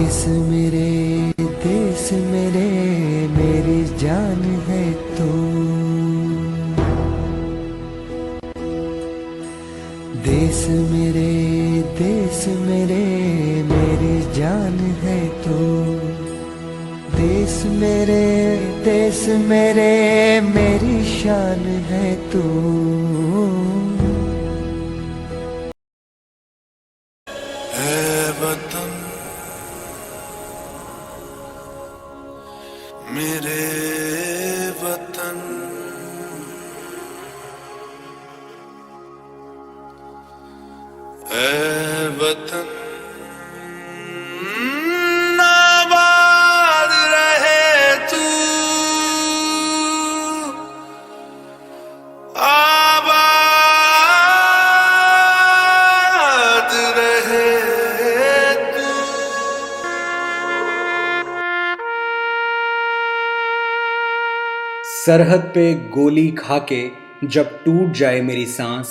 देश मेरे, मेरी जान है तू। देश मेरे, मेरी जान है तू। देश मेरे, मेरी शान है तू। है वतन मेरे वतन, है वतन आबाद रहे तू, आबाद रहे तू। सरहद पे गोली खा के जब टूट जाए मेरी सांस,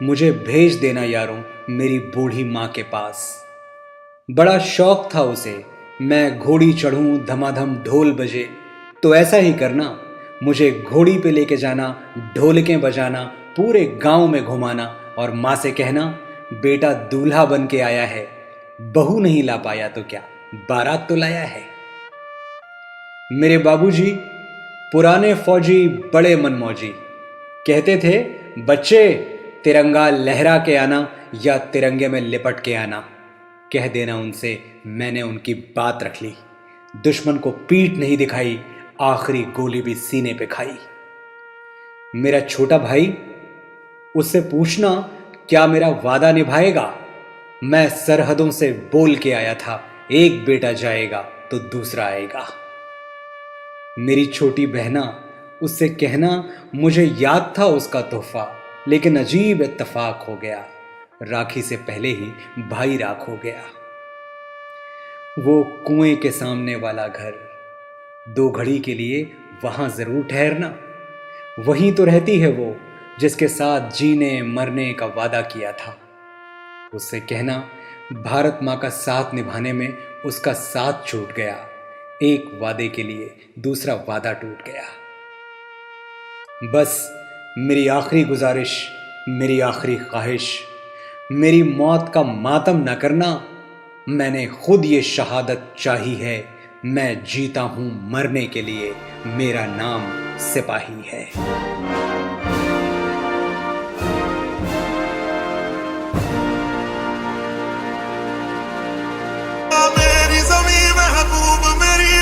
मुझे भेज देना यारों मेरी बूढ़ी माँ के पास। बड़ा शौक था उसे मैं घोड़ी चढ़ूं, धमाधम ढोल बजे, तो ऐसा ही करना, मुझे घोड़ी पे लेके जाना, ढोलकें बजाना, पूरे गांव में घुमाना और माँ से कहना बेटा दूल्हा बन के आया है, बहू नहीं ला पाया तो क्या, बारात तो लाया है। मेरे बाबूजी पुराने फौजी बड़े मनमौजी, कहते थे बच्चे तिरंगा लहरा के आना या तिरंगे में लिपट के आना। कह देना उनसे मैंने उनकी बात रख ली, दुश्मन को पीठ नहीं दिखाई, आखिरी गोली भी सीने पे खाई। मेरा छोटा भाई, उससे पूछना क्या मेरा वादा निभाएगा। मैं सरहदों से बोल के आया था एक बेटा जाएगा तो दूसरा आएगा। मेरी छोटी बहना, उससे कहना मुझे याद था उसका तोहफा, लेकिन अजीब इत्तेफाक हो गया, राखी से पहले ही भाई राख हो गया। वो कुएं के सामने वाला घर, 2 घड़ी के लिए वहां जरूर ठहरना, वहीं तो रहती है वो जिसके साथ जीने मरने का वादा किया था। उससे कहना भारत माँ का साथ निभाने में उसका साथ छूट गया, एक वादे के लिए दूसरा वादा टूट गया। बस मेरी आखिरी गुजारिश, मेरी आखिरी ख्वाहिश, मेरी मौत का मातम न करना। मैंने खुद ये शहादत चाही है, मैं जीता हूं मरने के लिए, मेरा नाम सिपाही है।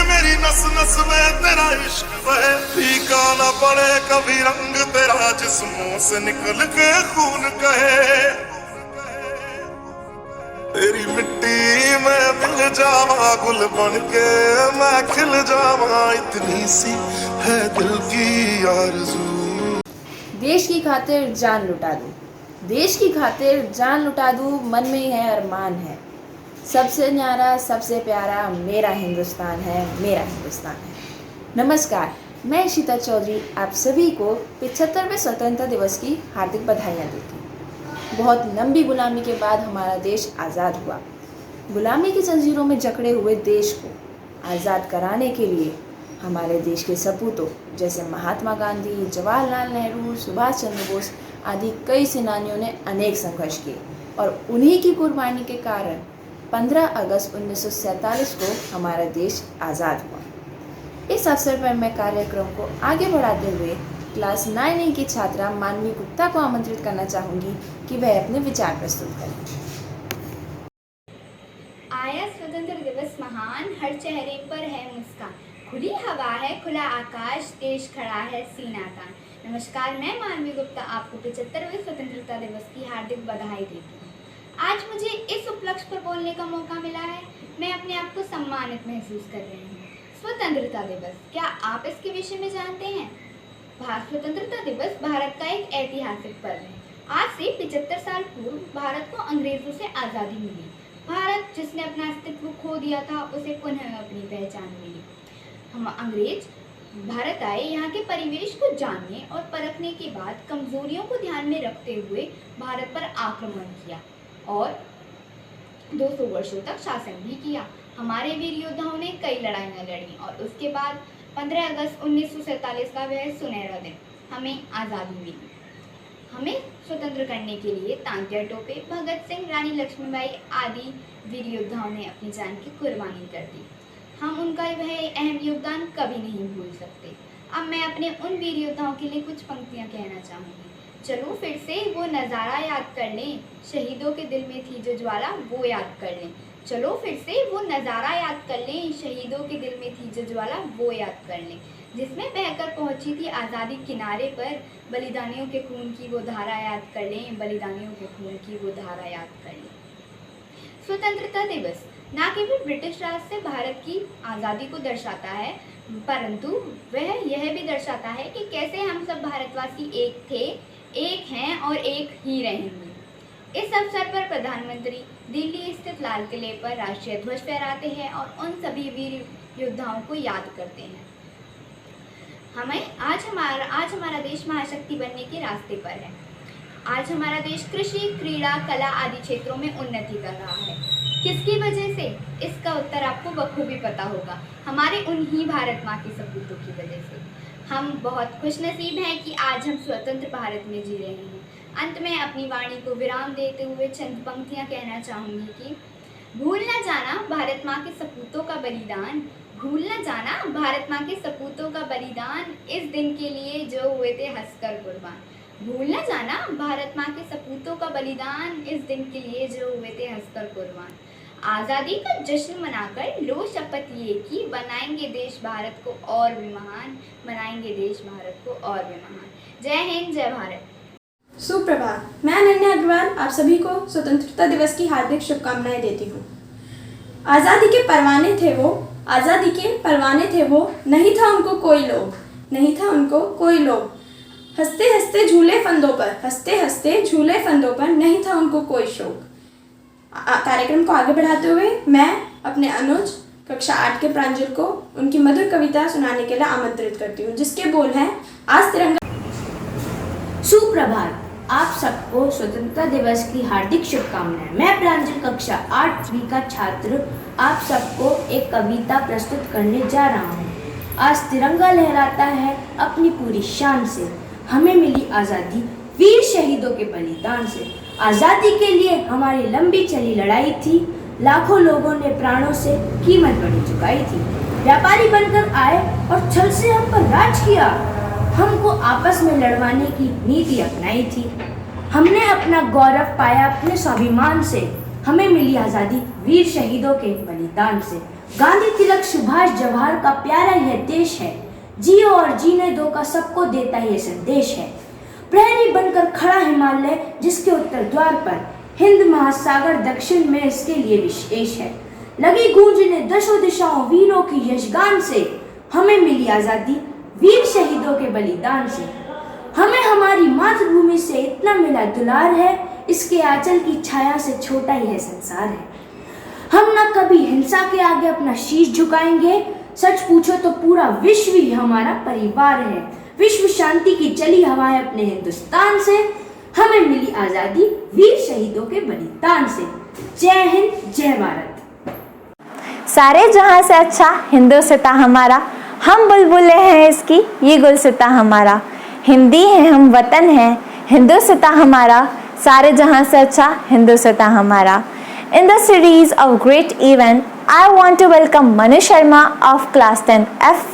मेरी नस नस में तेरा इश्क बहे, फीका ना पड़े कभी रंग तेरा जिस्मों से निकल के खून कहे। तेरी मिट्टी में मिल जावा गुल बन के, मैं खिल जावा, इतनी सी है दिल की आरज़ू। देश की खातिर जान लुटा दूं, देश की खातिर जान लुटा दूं, मन में है अरमान है, सबसे न्यारा सबसे प्यारा मेरा हिंदुस्तान है, मेरा हिंदुस्तान है। नमस्कार, मैं शीता चौधरी आप सभी को 75वें स्वतंत्रता दिवस की हार्दिक बधाइयाँ देती हूँ। बहुत लंबी गुलामी के बाद हमारा देश आज़ाद हुआ। गुलामी की जंजीरों में जकड़े हुए देश को आज़ाद कराने के लिए हमारे देश के सपूतों जैसे महात्मा गांधी, जवाहरलाल नेहरू, सुभाष चंद्र बोस आदि कई सेनानियों ने अनेक संघर्ष किए और उन्हीं की कुर्बानी के कारण 15 अगस्त 1947 को हमारा देश आज़ाद हुआ। इस अवसर पर मैं कार्यक्रम को आगे बढ़ाते हुए क्लास 9A की छात्रा मानवी गुप्ता को आमंत्रित करना चाहूँगी कि वह अपने विचार प्रस्तुत करें। आया स्वतंत्र दिवस महान, हर चेहरे पर है मुस्कान, खुली हवा है खुला आकाश, देश खड़ा है सीना तान। नमस्कार, मैं मानवी गुप्ता आपको 75वें स्वतंत्रता दिवस की हार्दिक बधाई देती हूँ। आज मुझे इस उपलक्ष्य पर बोलने का मौका मिला है, मैं अपने आप को सम्मानित महसूस कर रही हूँ। स्वतंत्रता दिवस, क्या आप इसके विषय में जानते हैं? स्वतंत्रता दिवस भारत का एक ऐतिहासिक पर्व है। आज से 75 साल पूर्व भारत को अंग्रेजों से आज़ादी मिली। भारत जिसने अपना अस्तित्व खो दिया था, उसे पुनः अपनी पहचान मिली। हम अंग्रेज भारत आए, यहाँ के परिवेश को जानने और परखने के बाद कमजोरियों को ध्यान में रखते हुए भारत पर आक्रमण किया और 200 वर्षों तक शासन भी किया। हमारे वीर योद्धाओं ने कई लड़ाइयाँ लड़ी और उसके बाद 15 अगस्त 1947 का वह सुनहरा दिन हमें आज़ादी मिली। हमें स्वतंत्र करने के लिए तांत्या टोपे, भगत सिंह, रानी लक्ष्मीबाई आदि वीर योद्धाओं ने अपनी जान की कुर्बानी कर दी। हम उनका वह अहम योगदान कभी नहीं भूल सकते। अब मैं अपने उन वीर योद्धाओं के लिए कुछ पंक्तियाँ कहना चाहूँगी। चलो फिर से वो नज़ारा याद कर लें, शहीदों के दिल में थी जो ज्वाला वो याद कर लें। चलो फिर से वो नज़ारा याद कर लें, शहीदों के दिल में थी जो ज्वाला वो याद कर लें, जिसमें बहकर पहुंची थी आज़ादी किनारे पर, बलिदानियों के खून की वो धारा याद कर लें, बलिदानियों के खून की वो धारा याद कर लें। स्वतंत्रता दिवस न केवल ब्रिटिश राज से भारत की आज़ादी को दर्शाता है, परंतु वह यह भी दर्शाता है कि कैसे हम सब भारतवासी एक थे, एक हैं और एक ही रहेंगे। इस अवसर पर प्रधानमंत्री दिल्ली स्थित लाल किले पर राष्ट्रीय ध्वज फहराते हैं और उन सभी वीर योद्धाओं को याद करते हैं। आज हमारा देश महाशक्ति बनने के रास्ते पर है। आज हमारा देश कृषि, क्रीड़ा, कला आदि क्षेत्रों में उन्नति कर रहा है। किसकी वजह से? इसका उत्तर आपको बखूबी पता होगा, हमारे उन्हीं भारत माँ के सपूतों की वजह से। हम बहुत खुशनसीब हैं कि आज हम स्वतंत्र भारत में जी रहे हैं। अंत में अपनी वाणी को विराम देते हुए चंद पंक्तियाँ कहना चाहूँगी कि भूल न जाना भारत माँ के सपूतों का बलिदान, भूल न जाना भारत माँ के सपूतों का बलिदान, इस दिन के लिए जो हुए थे हंसकर कुर्बान। भूल न जाना भारत माँ के सपूतों का बलिदान, इस दिन के लिए जो हुए थे हंसकर कुर्बान। आज़ादी का जश्न मनाकर लो शपथ ये कि बनाएंगे देश भारत को और भी महान, बनाएंगे देश भारत को और भी महान। जय हिंद, जय भारत। सुप्रभात। मैं अनन्या अग्रवाल आप सभी को स्वतंत्रता दिवस की हार्दिक शुभकामनाएं देती हूँ। आज़ादी के परवाने थे वो, आज़ादी के परवाने थे वो, नहीं था उनको कोई लोग, नहीं था उनको कोई लोग। हंसते हंसते झूले फंदों पर, हंसते हंसते झूले फंदों पर, नहीं था उनको कोई शौक। कार्यक्रम को आगे बढ़ाते हुए मैं अपने अनुज कक्षा 8 के प्रांजल को उनकी मधुर कविता सुनाने के लिए आमंत्रित करती हूँ, जिसके बोल हैं आज तिरंगा। सुप्रभात। आप सबको स्वतंत्रता दिवस की हार्दिक शुभकामनाएं। मैं प्रांजल कक्षा 8वीं का छात्र आप सबको एक कविता प्रस्तुत करने जा रहा हूँ। आज तिरंगा लहराता है अपनी पूरी शान से, हमें मिली आज़ादी वीर शहीदों के बलिदान से। आज़ादी के लिए हमारी लंबी चली लड़ाई थी, लाखों लोगों ने प्राणों से कीमत बड़ी चुकाई थी। व्यापारी बनकर आए और छल से हम पर राज किया, हमको आपस में लड़वाने की नीति अपनाई थी। हमने अपना गौरव पाया अपने स्वाभिमान से, हमें मिली आज़ादी वीर शहीदों के बलिदान से। गांधी, तिलक, सुभाष, जवाहर का प्यारा यह देश है, जियो और जीने दो का सबको देता यह संदेश है। प्रहरी बनकर खड़ा हिमालय जिसके उत्तर द्वार पर, हिंद महासागर दक्षिण में इसके लिए विशेष है। लगी गूंजने दशों दिशाओं वीरों की यशगान से, हमें मिली आज़ादी वीर शहीदों के बलिदान से। हमें हमारी मातृभूमि से इतना मिला दुलार है, इसके आंचल की छाया से छोटा ही है संसार है। हम न कभी हिंसा के आगे अपना शीश झुकाएंगे, सच पूछो तो पूरा विश्व ही हमारा परिवार है। विश्व शांति की चली हवाएं अपने हिंदुस्तान से, हमें मिली आज़ादी वीर शहीदों के बलिदान से। जय हिंद, जय भारत। सारे जहां से अच्छा हिंदुस्तान हमारा, हम बुलबुलें हैं इसकी ये गुलसितां हमारा। हिंदी है हम वतन है हिंदुस्तान हमारा, सारे जहां से अच्छा हिंदुस्तान हमारा। In the series of great event, I want to welcome Manu Sharma of class 10F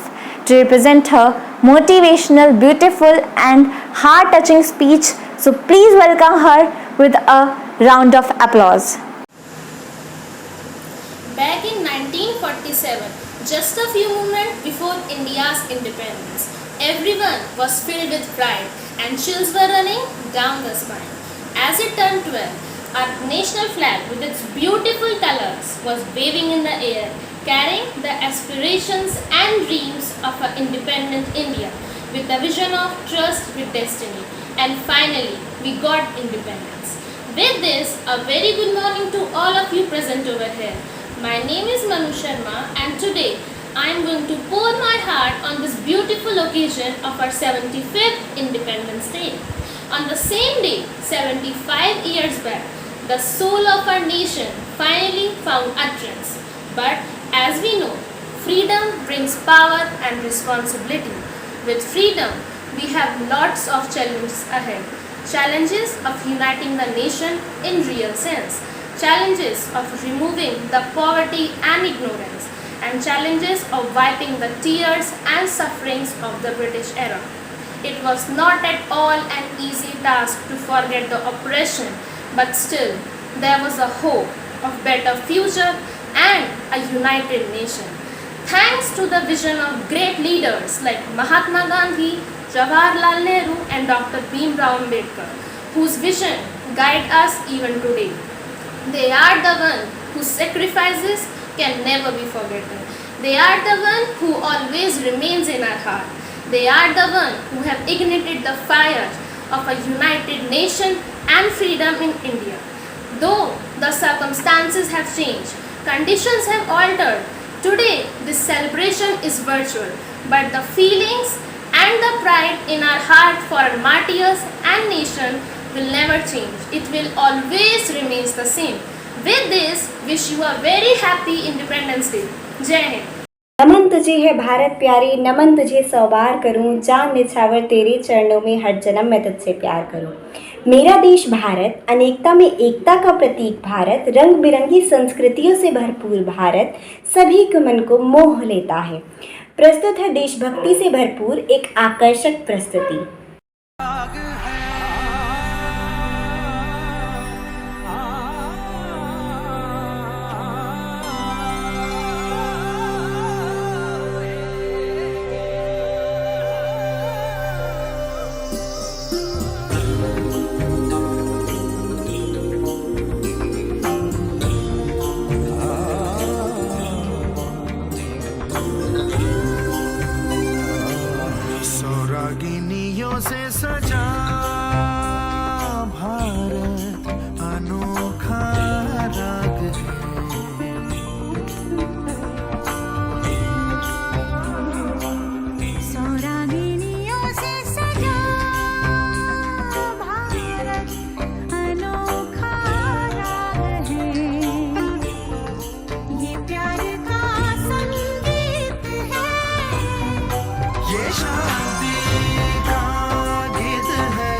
to represent her motivational, beautiful and heart-touching speech. So please welcome her with a round of applause. Back in 1947, just a few moments before India's independence, everyone was filled with pride and chills were running down the spine. As it turned 12, our national flag with its beautiful colors was waving in the air, carrying the aspirations and dreams of an independent India with a vision of trust with destiny. And finally, we got independence. With this, a very good morning to all of you present over here. My name is Manu Sharma and today I am going to pour my heart on this beautiful occasion of our 75th Independence Day. On the same day, 75 years back, the soul of our nation finally found utterance. But as we know, freedom brings power and responsibility. With freedom, we have lots of challenges ahead. Challenges of uniting the nation in real sense. Challenges of removing the poverty and ignorance. And challenges of wiping the tears and sufferings of the British era. It was not at all an easy task to forget the oppression, but still there was a hope of better future and a united nation. Thanks to the vision of great leaders like Mahatma Gandhi, Jawaharlal Nehru and Dr. Bhimrao Ambedkar, whose vision guide us even today. They are the one whose sacrifices can never be forgotten. They are the one who always remains in our heart. They are the one who have ignited the fire of a united nation and freedom in India. Though the circumstances have changed, conditions have altered, today this celebration is virtual, but the feelings and the pride in our heart for our martyrs and nation will never change. It will always remains the same. With this, wish you a very happy Independence Day. Jai Hind. नमन तुझे है भारत प्यारी, नमन तुझे सौ बार करूं, जान निछावर तेरे चरणों में, हर जन्म मैं तुझसे प्यार करूं। मेरा देश भारत, अनेकता में एकता का प्रतीक भारत, रंग बिरंगी संस्कृतियों से भरपूर भारत, सभी के मन को मोह लेता है। प्रस्तुत है देशभक्ति से भरपूर एक आकर्षक प्रस्तुति। रागिनियों से सजा भारत अनोखा राग है। सौरागिनियों से सजा भारत अनोखा राग है। ये प्यार का संगीत है, ये शांति का गीत है,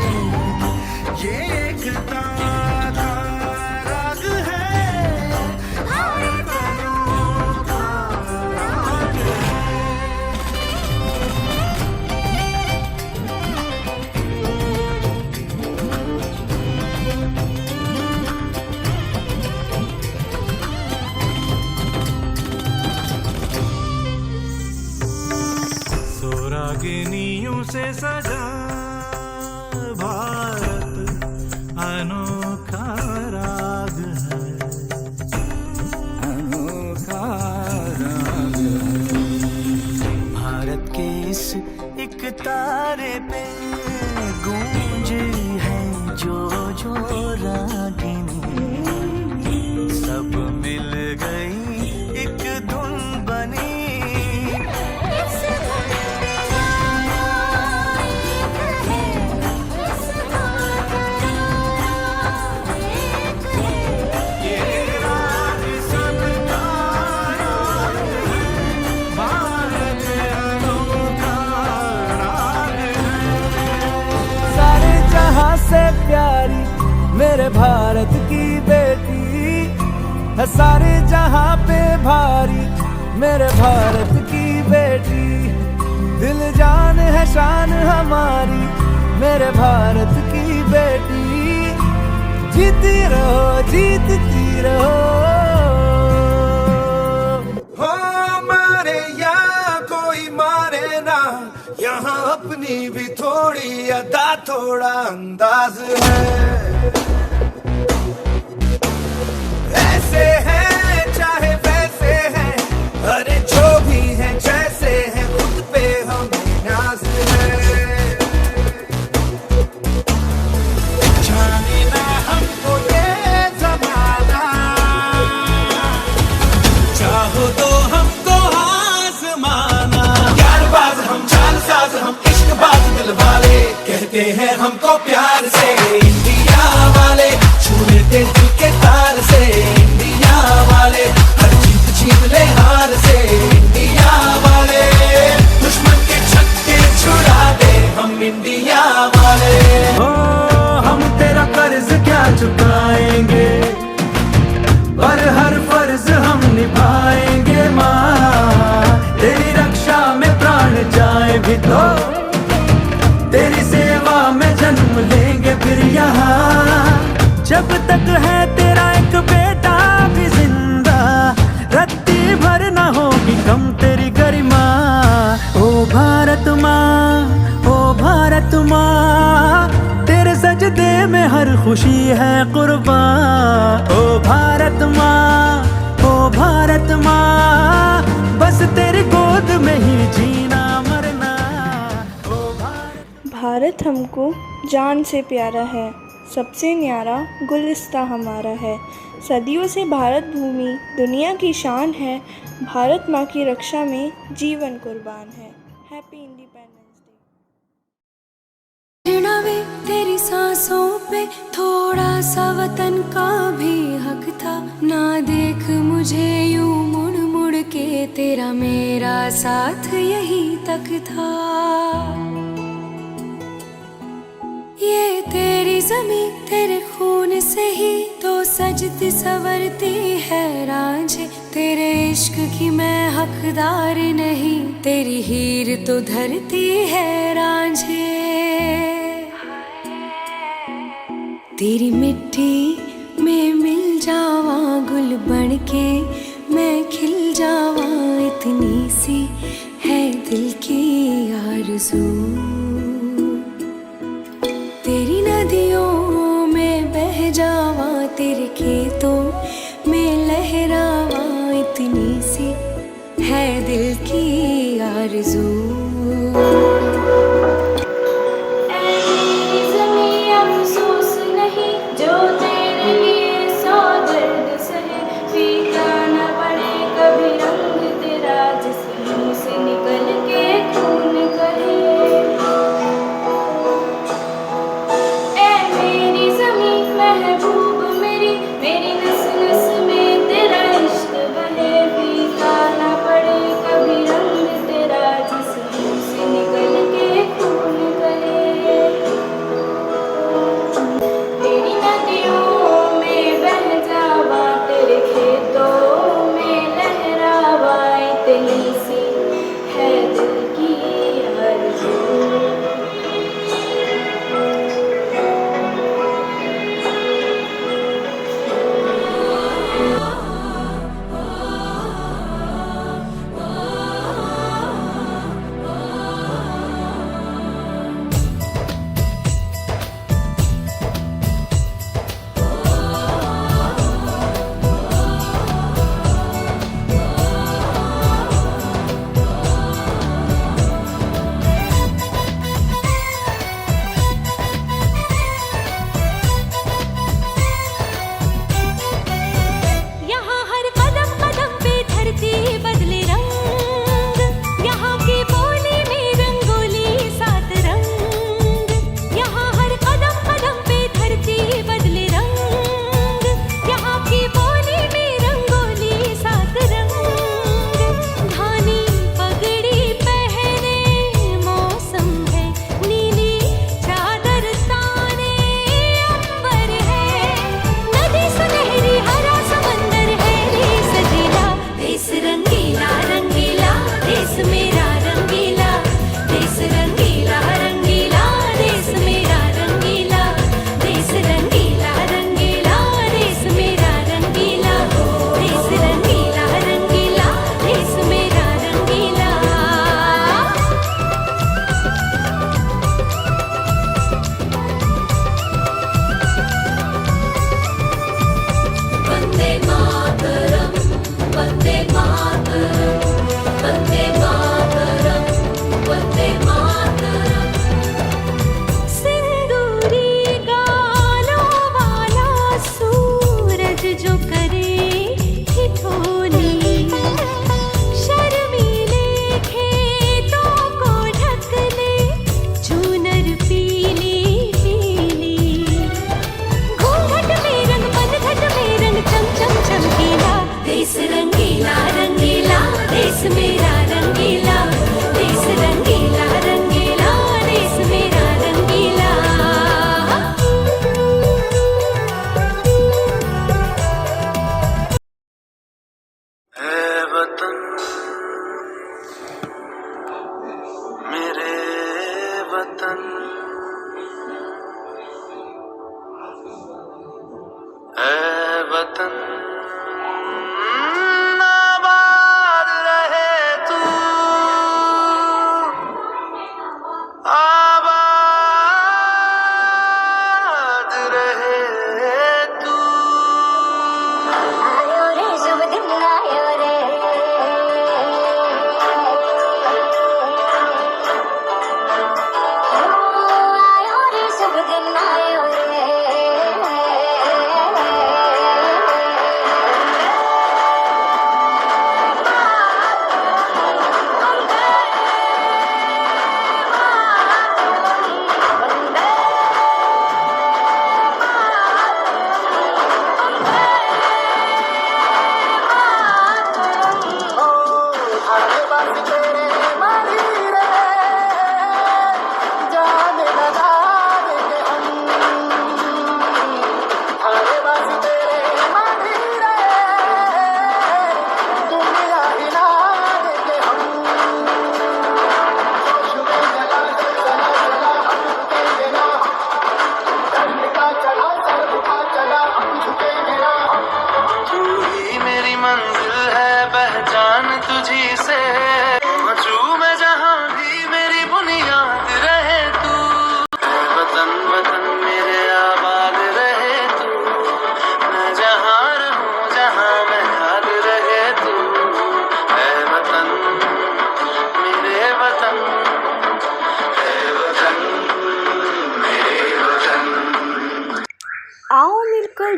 ये एकता का राग है, भारत अनोखा राग है। सौरागिनियों से सजा भारत अनोखा राग है, अनोखा राग है। भारत के इस एक तारे पे गूंज है जो जो रागिनी, सब मिल गई एक धुन बनी। से प्यारी मेरे भारत की बेटी है, सारे जहां पे भारी मेरे भारत की बेटी। दिल जान है शान हमारी मेरे भारत की बेटी। जीती रहो जीतती रहो, हो मारे या कोई मारे ना, यहाँ अपनी भी थोड़ी अदा थोड़ा अंदाज है। ऐसे हैं चाहे वैसे हैं, अरे जो भी हैं जैसे हैं, खुद पे हमें नाज है। जाने ना हमको ये जमाना, चाहो तो हमको आज़माना। प्यारबाज हम, चालसाज हम, इश्कबाज दिल वाले, कहते हैं हमको प्यार से इंडिया वाले, छू लेते दिल के जब तक है तेरा एक बेटा भी जिंदा, रत्ती भर न होगी कम तेरी गरिमा। ओ भारत माँ, ओ भारत माँ, तेरे सजदे में हर खुशी है कुर्बान। ओ भारत माँ, ओ भारत माँ, बस तेरी गोद में ही जीना मरना। ओ भारत हमको जान से प्यारा है, सबसे न्यारा गुलिस्ता हमारा है। सदियों से भारत भूमि दुनिया की शान है, भारत माँ की रक्षा में जीवन कुर्बान है। Happy independence day. गिनावे तेरी सांसों पे थोड़ा सा वतन का भी हक था, ना देख मुझे यूं मुड़ मुड़ के, तेरा मेरा साथ यही तक था। ये तेरी ज़मीं तेरे खून से ही तो सजती संवरती है रांझे, तेरे इश्क की मैं हकदार नहीं, तेरी हीर तो धरती है रांझे। तेरी मिट्टी में मिल जावा गुल बन के, मैं खिल जावा, इतनी सी है दिल की आरज़ू। तेरी नदियों में बह जावा, तेरे खेतों में लहरावा, इतनी सी है दिल की आरज़ू। जो तेरे लिए सौ दर्द सहे, फीका न पड़े कभी रंग तेरा, जिस मुंह से निकल के खून कहे। ऐ मेरी ज़मीं महबूब मेरी, मेरी नस नस में तेरा इश्क बहे, फीका न पड़े कभी रंग तेरा, जिस मुंह से निकल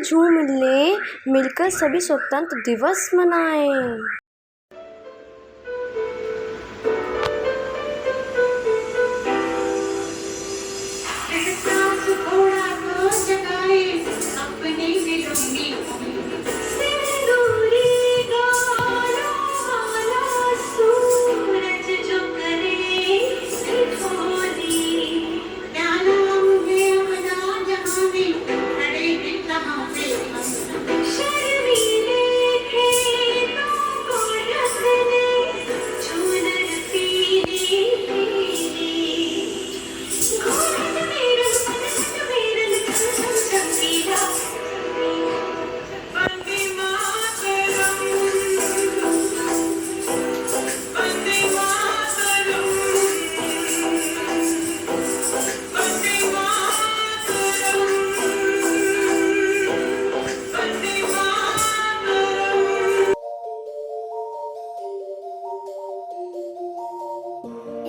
झूम ले, मिलकर सभी स्वतंत्र दिवस मनाएं।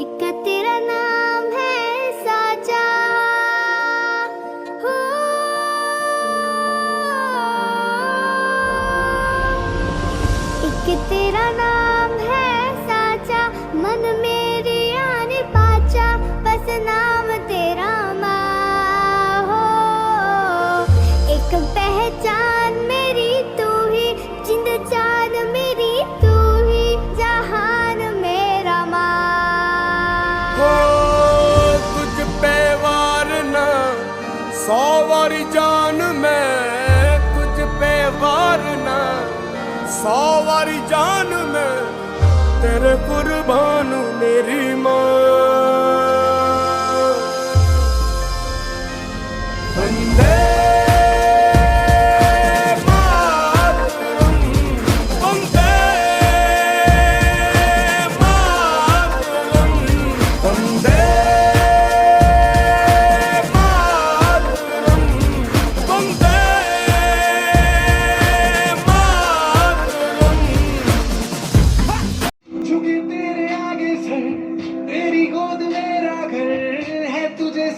एक तेरा नाम है साचा, हो एक तेरा नाम है साचा, मन मेरी आने पाचा, बस नाम तेरा माँ हो। एक पहचान मेरी तू ही, जिंद जान मेरी तू ही, जहान मेरा माँ। तुझ पे वारना 100 वारी जान मैं, तुझ पे वारना 100 वारी जान मैं, तेरे कुर्बान मेरी माँ। वंदे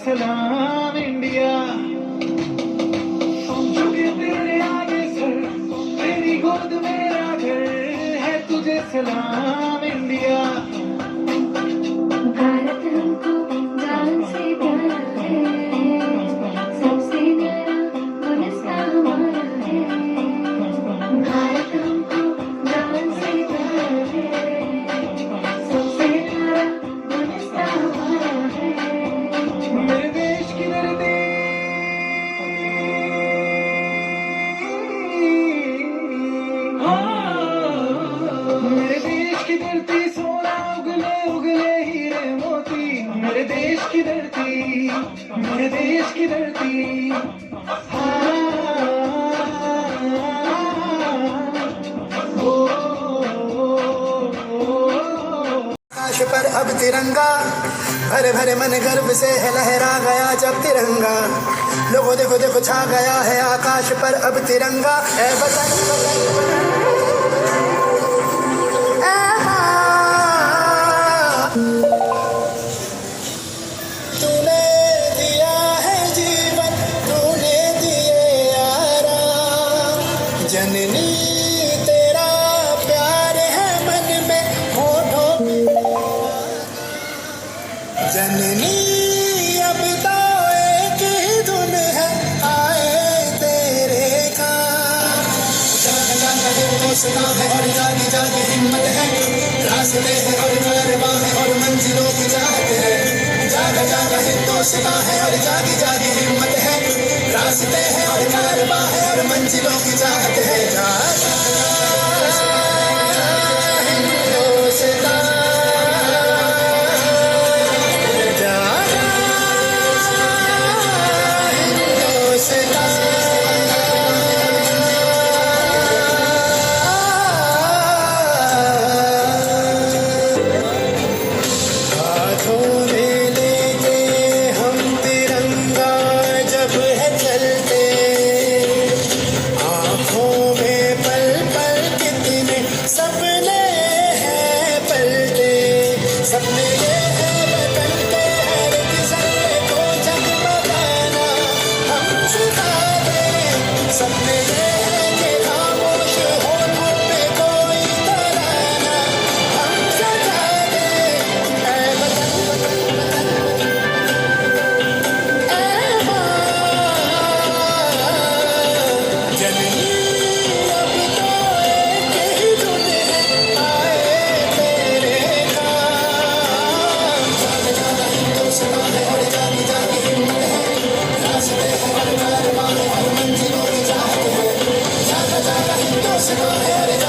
सलाम इंडिया, झुके तेरे आगे सर, तेरी गोद मेरा घर है, तुझे सलाम इंडिया। भारत हमको जान से प्यारा है, सबसे न्यारा गुलिस्तान हमारा है। भारत हमको जान से प्यारा है, सबसे न्यारा गुलिस्तान हमारा है। मेरे देश की धरती, मेरे देश की धरती, सोना उगले उगले हीरे मोती। मेरे देश की धरती, मेरे देश की धरती, आकाश पर अब तिरंगा, भरे भरे मन गर्व से है लहरा गया जब तिरंगा। लोगों देखो देखो छा गया है आकाश पर अब तिरंगा। ऐ वतन तूने दिया है जीवन, तूने दिए आराम, जननी तेरा प्यार है मन में होठों जननी। अब तो एक ही धुन है आए तेरे काम। जागा जागा दिल हौसला है और जागी जागी हिम्मत है, रास्ते हैं और कारवां है और मंजिलों की चाहत है। जागा जागा हिंदोस्तां है और जागी जागी हिम्मत है, रास्ते हैं और कारवां है और मंजिलों की चाहत है। जागा हिंदोस्तां, पल पल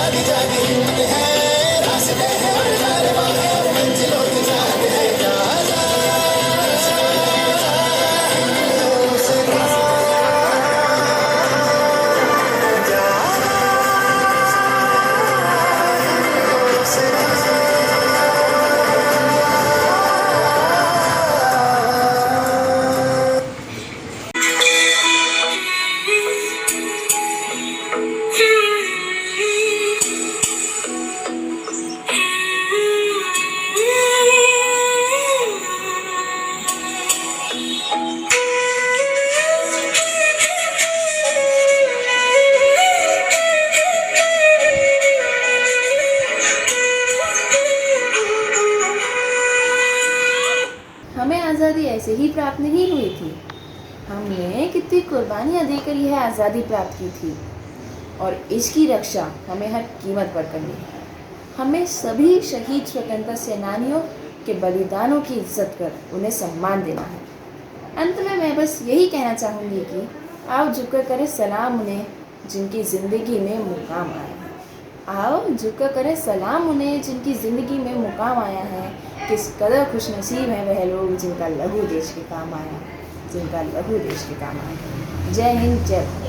जागी जागी हिम्मत है, रास्ते हैं और कारवां है और मंजिलों की चाहत है। जा जा हिंदुस्तान, जा हमें आज़ादी ऐसे ही प्राप्त नहीं हुई थी। हमने कितनी कुर्बानियाँ देकर यह आज़ादी प्राप्त की थी और इसकी रक्षा हमें हर कीमत पर करनी है। हमें सभी शहीद स्वतंत्रता सेनानियों के बलिदानों की इज्जत कर उन्हें सम्मान देना है। अंत में मैं बस यही कहना चाहूँगी कि आओ झुककर करें सलाम उन्हें जिनकी ज़िंदगी में मुकाम आया है। आओ झुककर करें सलाम उन्हें जिनकी ज़िंदगी में मुकाम आया है। किस कदर खुशनसीब हैं वह लोग जिनका लहू देश के काम आया है, जिनका लहू देश के काम आया है। जय हिंद, जय भारत।